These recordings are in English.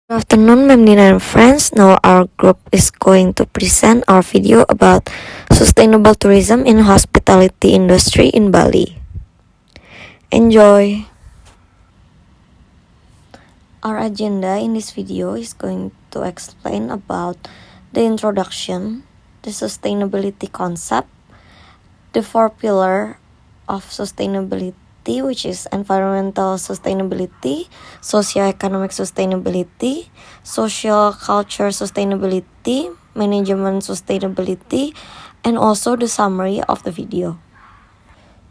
Good afternoon, Ma'am Nina and friends. Now our group is going to present our video about sustainable tourism in hospitality industry in Bali. Enjoy! Our agenda in this video is going to explain about the introduction, the sustainability concept, the four pillars of sustainability, which is environmental sustainability, socio-economic sustainability, social culture sustainability, management sustainability, and also the summary of the video.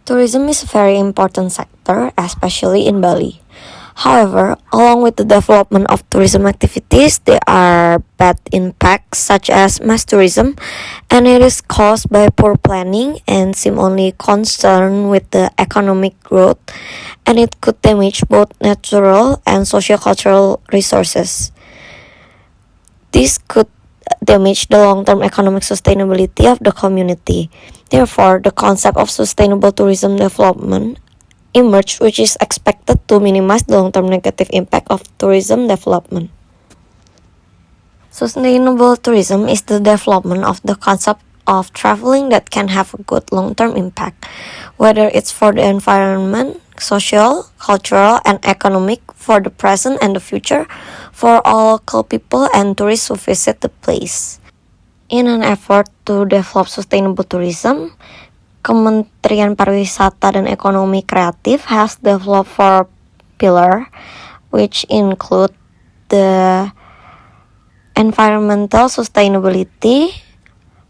Tourism is a very important sector, especially in Bali. However, along with the development of tourism activities, there are bad impacts such as mass tourism, and it is caused by poor planning and seem only concerned with the economic growth, and it could damage both natural and socio-cultural resources. This could damage the long-term economic sustainability of the community. Therefore, the concept of sustainable tourism development emerged, which is expected to minimize the long-term negative impact of tourism development. Sustainable tourism is the development of the concept of traveling that can have a good long-term impact, whether it's for the environment, social, cultural, and economic, for the present and the future, for all local people and tourists who visit the place. In an effort to develop sustainable tourism, Kementerian Pariwisata dan Ekonomi Kreatif has developed four pillars, which include the environmental sustainability,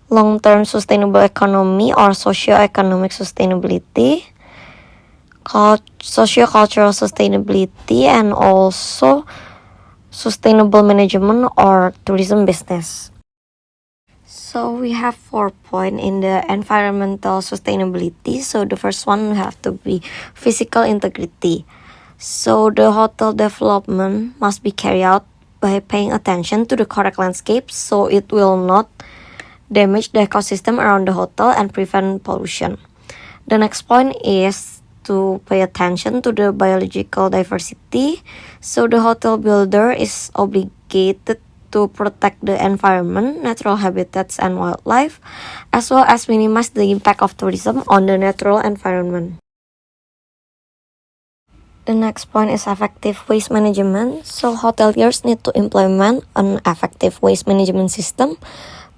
long-term sustainable economy or socio-economic sustainability, socio-cultural sustainability, and also sustainable management or tourism business. So we have 4 points in the environmental sustainability. So the first one have to be physical integrity. So the hotel development must be carried out by paying attention to the correct landscape so it will not damage the ecosystem around the hotel and prevent pollution. The next point is to pay attention to the biological diversity. So the hotel builder is obligated to protect the environment, natural habitats, and wildlife, as well as minimize the impact of tourism on the natural environment. The next point is effective waste management. So hoteliers need to implement an effective waste management system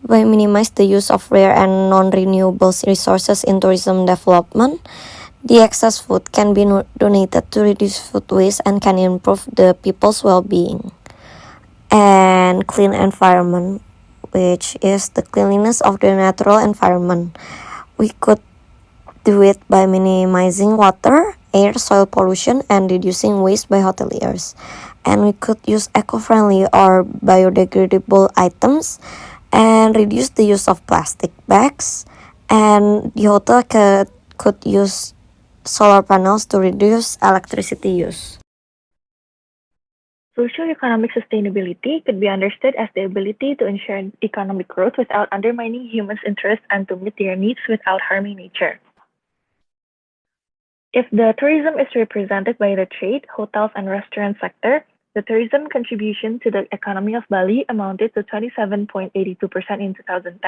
by minimize the use of rare and non-renewable resources in tourism development. The excess food can be donated to reduce food waste and can improve the people's well-being. And clean environment, which is the cleanliness of the natural environment. We could do it by minimizing water, air, soil pollution, and reducing waste by hoteliers. And we could use eco-friendly or biodegradable items and reduce the use of plastic bags. And the hotel could use solar panels to reduce electricity use. Socioeconomic sustainability could be understood as the ability to ensure economic growth without undermining humans' interests and to meet their needs without harming nature. If the tourism is represented by the trade, hotels, and restaurant sector, the tourism contribution to the economy of Bali amounted to 27.82% in 2010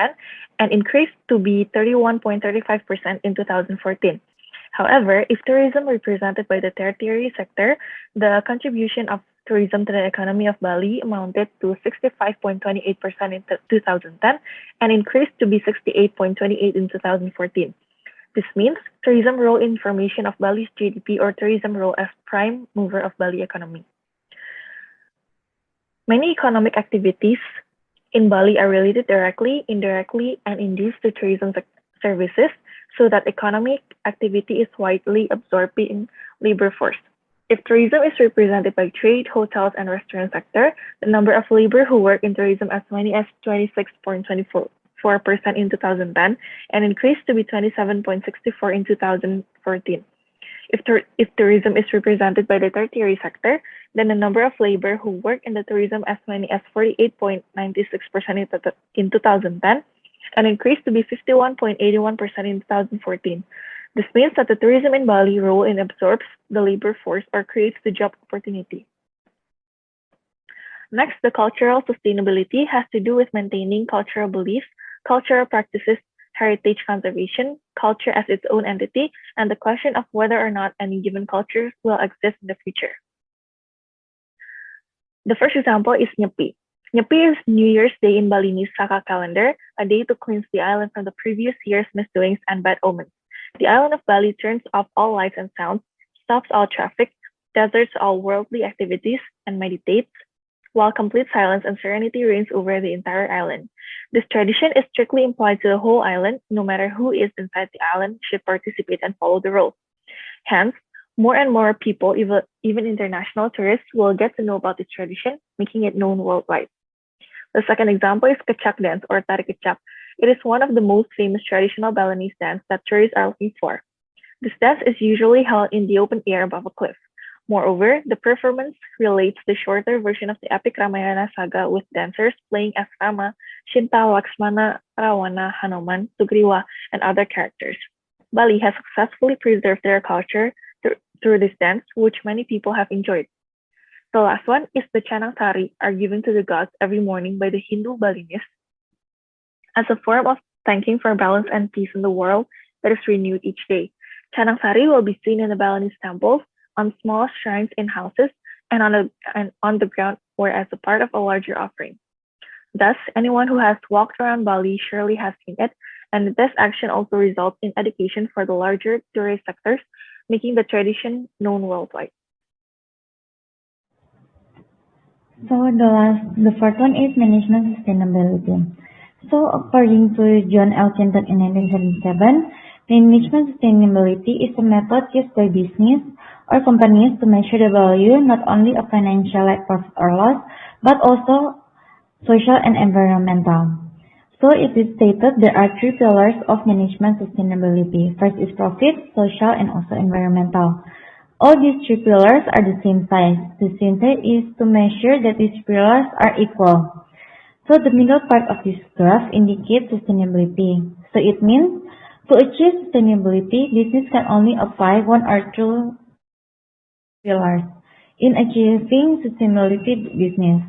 and increased to be 31.35% in 2014. However, if tourism represented by the tertiary sector, the contribution of tourism to the economy of Bali amounted to 65.28% in 2010 and increased to be 68.28% in 2014. This means tourism role in formation of Bali's GDP or tourism role as prime mover of Bali economy. Many economic activities in Bali are related directly, indirectly, and induced to tourism services, so that economic activity is widely absorbing labor force. If tourism is represented by trade, hotels, and restaurant sector, the number of labor who work in tourism as many as 26.24% in 2010 and increased to be 27.64% in 2014. If tourism is represented by the tertiary sector, then the number of labor who work in the tourism as many as 48.96% in 2010 and increased to be 51.81% in 2014. This means that the tourism in Bali role in absorbs the labor force or creates the job opportunity. Next, the cultural sustainability has to do with maintaining cultural beliefs, cultural practices, heritage conservation, culture as its own entity, and the question of whether or not any given culture will exist in the future. The first example is Nyepi. Nyepi is New Year's Day in Balinese Saka calendar, a day to cleanse the island from the previous year's misdoings and bad omens. The island of Bali turns off all lights and sounds, stops all traffic, deserts all worldly activities, and meditates, while complete silence and serenity reigns over the entire island. This tradition is strictly implied to the whole island, no matter who is inside the island should participate and follow the rules. Hence, more and more people, even international tourists, will get to know about this tradition, making it known worldwide. The second example is Kecak dance or Tari Kecak. It is one of the most famous traditional Balinese dance that tourists are looking for. This dance is usually held in the open air above a cliff. Moreover, the performance relates the shorter version of the epic Ramayana saga with dancers playing as Rama, Shinta, Lakshmana, Rawana, Hanuman, Sugriwa, and other characters. Bali has successfully preserved their culture through this dance, which many people have enjoyed. The last one is the Canang Tari are given to the gods every morning by the Hindu Balinese as a form of thanking for balance and peace in the world that is renewed each day. Canang Tari will be seen in the Balinese temples, on small shrines in houses, and on the ground or as a part of a larger offering. Thus, anyone who has walked around Bali surely has seen it, and this action also results in education for the larger tourist sectors, making the tradition known worldwide. So the fourth one is management sustainability. So according to John L. Chinton in 1977, management sustainability is a method used by business or companies to measure the value not only of financial like profit or loss, but also social and environmental. So it is stated there are three pillars of management sustainability. First is profit, social, and also environmental. All these three pillars are the same size. The same size is to measure that these pillars are equal. So the middle part of this graph indicates sustainability. So it means to achieve sustainability, business can only apply one or two pillars in achieving sustainability business.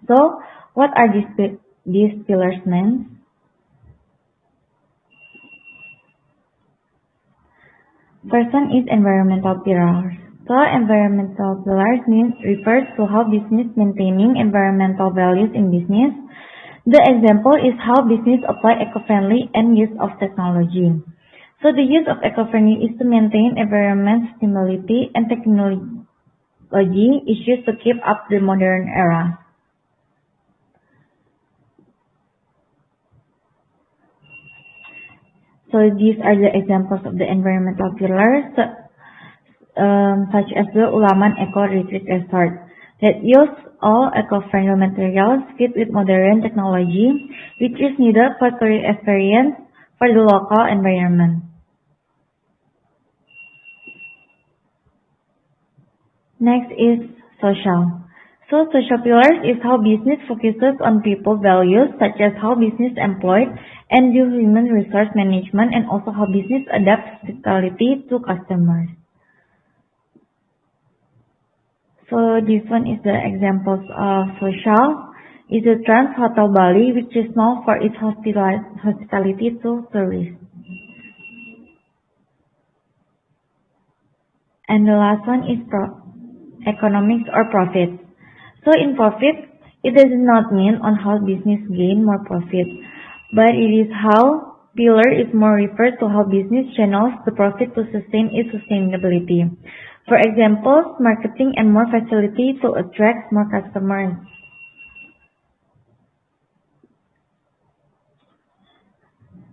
So what are these pillars meant? First one is environmental pillars. So environmental pillars refers to how business maintaining environmental values in business. The example is how business apply eco-friendly and use of technology. So the use of eco-friendly is to maintain environment sustainability and technology issues to keep up the modern era. So these are the examples of the environmental pillars, such as the Ulaman Eco Retreat Resort that use all eco-friendly materials fit with modern technology, which is needed for tourist experience for the local environment. Next is social. So social pillars is how business focuses on people values such as how business employed and do human resource management and also how business adapts hospitality to customers. So this one is the examples of social. Is the Trans Hotel Bali, which is known for its hospitality to tourists. And the last one is economics or profit. So in profit, it does not mean on how business gain more profit, but it is how pillar is more referred to how business channels the profit to sustain its sustainability. For example, marketing and more facility to attract more customers.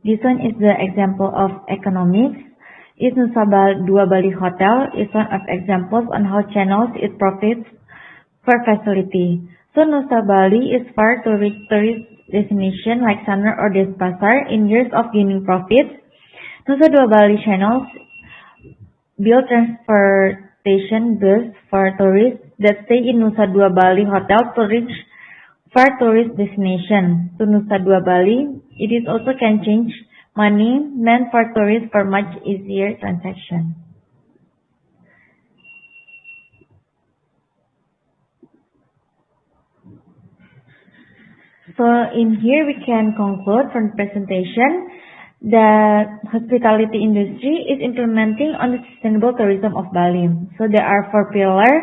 This one is the example of economics. Is Nusa Dua Bali Hotel is one of examples on how channels its profits for facility. So Nusa Bali is far to reach tourist destination like Sanar or Denpasar in years of gaining profits. Nusa Dua Bali channels build transportation bus for tourists that stay in Nusa Dua Bali Hotel to reach far tourist destination. To Nusa Dua Bali, it is also can change money meant for tourists for much easier transaction. So in here we can conclude from the presentation that hospitality industry is implementing on the sustainable tourism of Bali. So there are 4 pillars.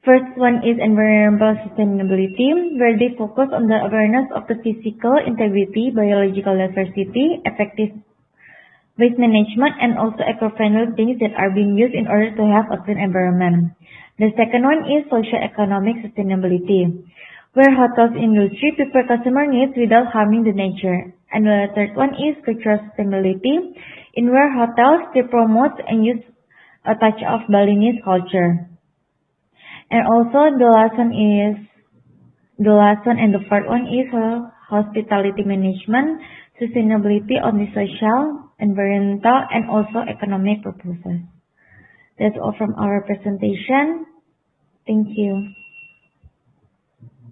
First one is environmental sustainability, where they focus on the awareness of the physical integrity, biological diversity, effective waste management, and also eco-friendly things that are being used in order to have a clean environment. The second one is socio-economic sustainability, where hotels industry prepare customer needs without harming the nature. And the third one is cultural sustainability, in where hotels they promote and use a touch of Balinese culture. And also the last one and the fourth one is hospitality management, sustainability on the social, environmental, and also economic purposes. That's all from our presentation. Thank you.